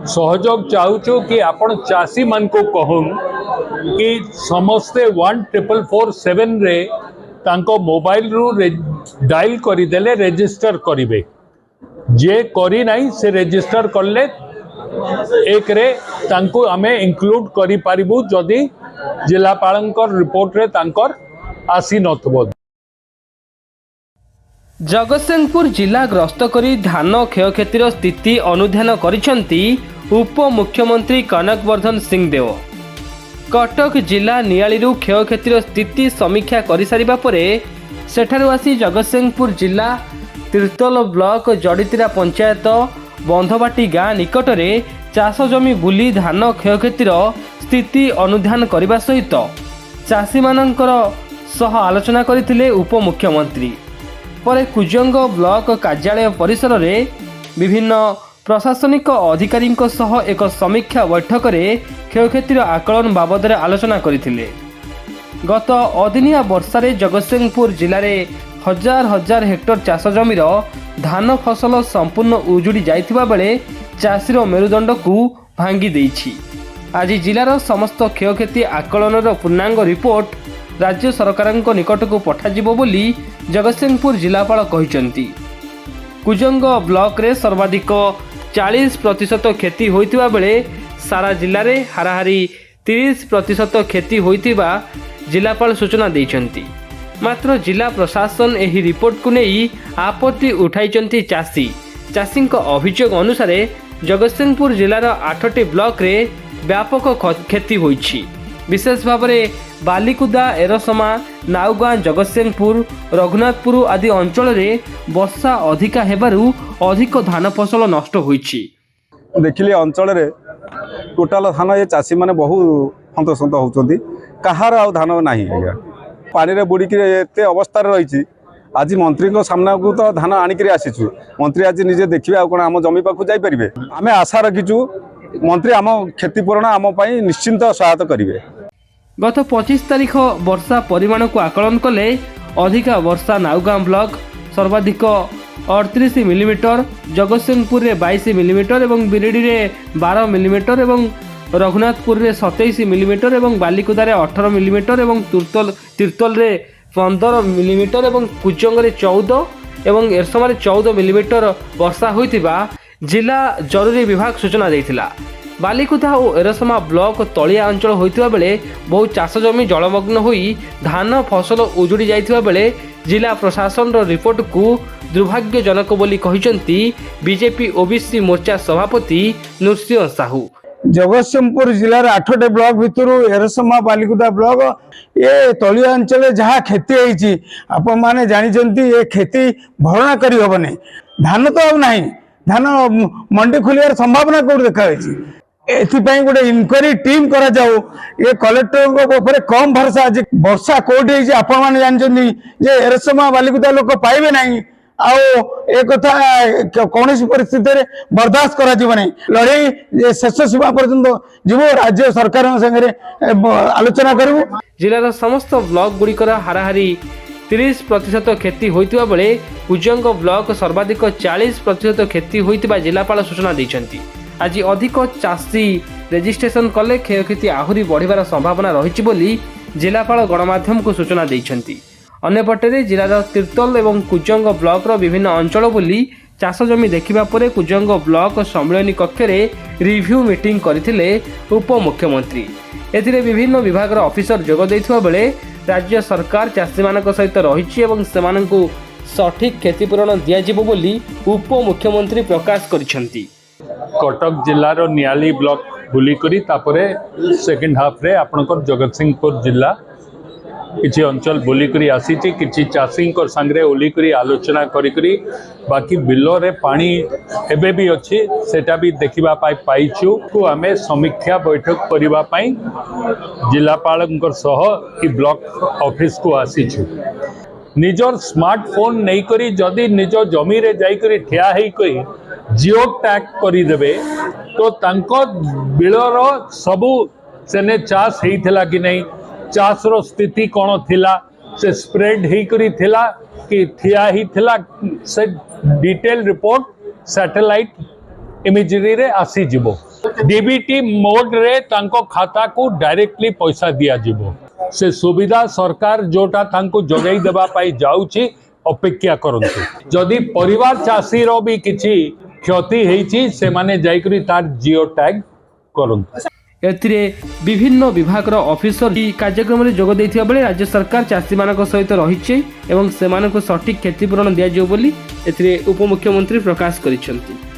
सहयोग चाहूँ कि आपण चाषी मान को कहूँ कि समस्ते 14447 रे तांको मोबाइल रू डायल करदेले रेजिस्टर करेंगे जे करी नहीं से रेजिस्टर करले एक रे तांको आमे इंक्लूड करि पारिबु जदि जिलापालंकर रिपोर्ट रे तांकर आसी नथबो। जगतसिंहपुर जिला ग्रस्त करी धान क्षयक्षतिर स्थिति अनुध्यान करिसेंती उप मुख्यमंत्री कनकवर्धन सिंहदेव। कटक जिला नियालीरू क्षयक्षतिर स्थिति समीक्षा कर सारिबा परे सेठारु आसी जगतसिंहपुर जिला तीर्तोल ब्लॉक जड़ीतीरा पंचायत बंधबाटी गाँ निकटरे चाष जमी बुली धान क्षयक्षतिर स्थिति अनुध्यान करने सहित चाषी मानकर सह आलोचना करथिले उप मुख्यमंत्री। पर कुजंग ब्लॉक कार्यालय परिसर में विभिन्न प्रशासनिक अधिकारी सह एक समीक्षा बैठक में क्षयक्षतिर आकलन बाबद आलोचना करथिले। गत अदिनिया वर्षा जगतसिंहपुर जिले में हजार हजार हेक्टर चाष जमीर धान फसल संपूर्ण उजुड़ी जाइथिबा बेले चाषीर मेरुदंड को भांगी देइछि। आज जिलार समस्त क्षयक्षति आकलनर पूर्णांग रिपोर्ट राज्य सरकार निकट को पठाजिबो बोली जगतसिंहपुर जिलापाल कहिसेंती। कुजंग ब्लॉक रे सर्वाधिक 40% क्षति होइतिबा बेले सारा जिले में हाराहारी 30% क्षति होइतिबा जिलापाल सूचना देइछंती। मात्र जिला प्रशासन एही रिपोर्ट को नहीं आपत्ति उठाई चाषी। चाषी अभियोग अनुसार जगतसिंहपुर जिलार 8टी ब्लॉक रे व्यापक क्षति होइछि। विशेष भाव में बालिकुदा, एरसमा, नाउगाँ, जगतसिंहपुर, रघुनाथपुर आदि अंचल रे वर्षा अधिका हेबारु अधिक धान फसल नष्ट होइछि। देखिले अंचल रे टोटाल धान ये चाषी माने बहु हंतसंत होउछंती। कहार आ धान नाही आज्ञा पानी रे बुड़ी के अवस्था रही। आज मंत्री को सामना को तो धान आनिक आसीचु। मंत्री आज निजे देखिए आ आम जमी पाखु जाई परिबे। आमे आशा रखीचु मंत्री आम क्षतिपूरण आम पई निश्चिंत सहायता करिवे। गत 25 तारीख वर्षा परिमाण को आकलन कले अधिका वर्षा नाउगाँ ब्लॉक सर्वाधिक 38 मिलीमीटर, जगतसिंहपुर रे 22 मिलीमीटर एवं बिरिडी रे 12 मिलीमीटर एवं रघुनाथपुर रे 27 मिलीमीटर एवं बालिकुदा रे 18 मिलीमीटर एवं तीर्तोल रे 15 मिलीमीटर एवं कुजंग रे 14 एवं एरसमा रे 14 मिलीमीटर वर्षा होइतिबा जिला जरूरी विभाग सूचना देइथिला। बालिकुदा और एरसमा ब्लॉक तलिया अंचल होइतिबा बेले बहु चाष जमी जलमग्न होई धान फसल उजुड़ी जाइतिबा बेले जिला प्रशासन रो रिपोर्ट को दुर्भाग्यजनक बोली कहिसेंती बीजेपी ओबीसी मोर्चा सभापति नृसिंह साहू। जगतसिंहपुर जिलार 8टे ब्लॉक भितर एरसमा बालिकुदा ब्लॉक ये तलिया अंचल जहाँ क्षति होती आपण मैंने जानते ये क्षति भरणा करी हेनी। धान तो आउ नहीं, धान मंडी खोलियार संभावना कौट देखा एथिपाई गोटे इनक्वारी टीम करा जाऊ। ये कलेक्टर कम भरोसा आज वर्षा कौटी आपण मैंने जानते जे एरसमा बालिकुदा लोक पाइबे नहीं आओ एक कथा कौन परिस्थिति बर्दाश्त करा नहीं। लड़ाई शेष सीमा पर्यंत जीव राज्य सरकार संगे आलोचना करूँ। जिलार समस्त ब्लॉक गुड़िकर हाराहारी 30% क्षति होइतिबा बेले कुजंग ब्लॉक सर्वाधिक 40% क्षति होइतिबा जिलापाल सूचना दैछंती। आज अधिक चाषी रेजिस्ट्रेशन कले क्षयक्षति आहुरी बढ़िबार संभावना रहिछि बोली जिलापाल गणमाध्यम को सूचना दैछंती। अन्यपटे जिलार तीर्तोल एवं कुजंग ब्लॉक विभिन्न अंचल बुली चाष जमी देखिबा परे कुजंग ब्लॉक सम्मेलनी कक्ष रिव्यू मीटिंग करथिले उप मुख्यमंत्री। एथिरे विभिन्न विभाग ऑफिसर जोग दैथिबा बेले राज्य सरकार चाषी मानक सहित रहिछि एवं सेमानंकु सठिक क्षतिपूरण दियाजिबो बोली उप मुख्यमंत्री प्रकाश करिसेंती। कटक जिलार नियाली ब्लॉक बुलिकरी तापरे सेकेंड हाफ रे आपनकर जगतसिंहपुर जिला किसी अंचल बुलिकरी आसी किसी चाषी सांगे ओलिकरी आलोचना करी बाकी बिल रे पानी एबे भी अच्छी सेटा भी देखा पाइछु को आमे समीक्षा बैठक करने जिलापाल सह ब्लॉक ऑफिस को आसीछु। निजर स्मार्टफोन नहीं करी जदि निज जमी रे जाइकरी ठिया हेई कोई जियो टैग करिदेबे तो तांको बिलर सबू सेने चाष हेइथिला कि नहीं, चाषर स्थिति कौन थिला, से स्प्रेड ही करी थिला कि ठिया ही थिला, से डिटेल रिपोर्ट सैटेलाइट इमेजरी रे आसी जिवो। डीबीटी मोड रे तांको खाता को डायरेक्टली पैसा दिया जिवो से सुविधा सरकार जोटा तांको जोगाई देबा पाई जाउची अपेक्षा करंतु जदि परिवार चाषी रो भी किछि क्षति हेछि से माने जाइकरी तार जियो टैग करंतु एथिरे विभिन्न विभागर ऑफिसर ई कार्यक्रम रे जोग दैथिबा बेले राज्य सरकार चाषी मानक सहित रहिछि एवं सेमानक सठिक क्षतिपूरण दिया जिवो बोली एथिरे उपमुख्यमंत्री प्रकाश करिसेंति।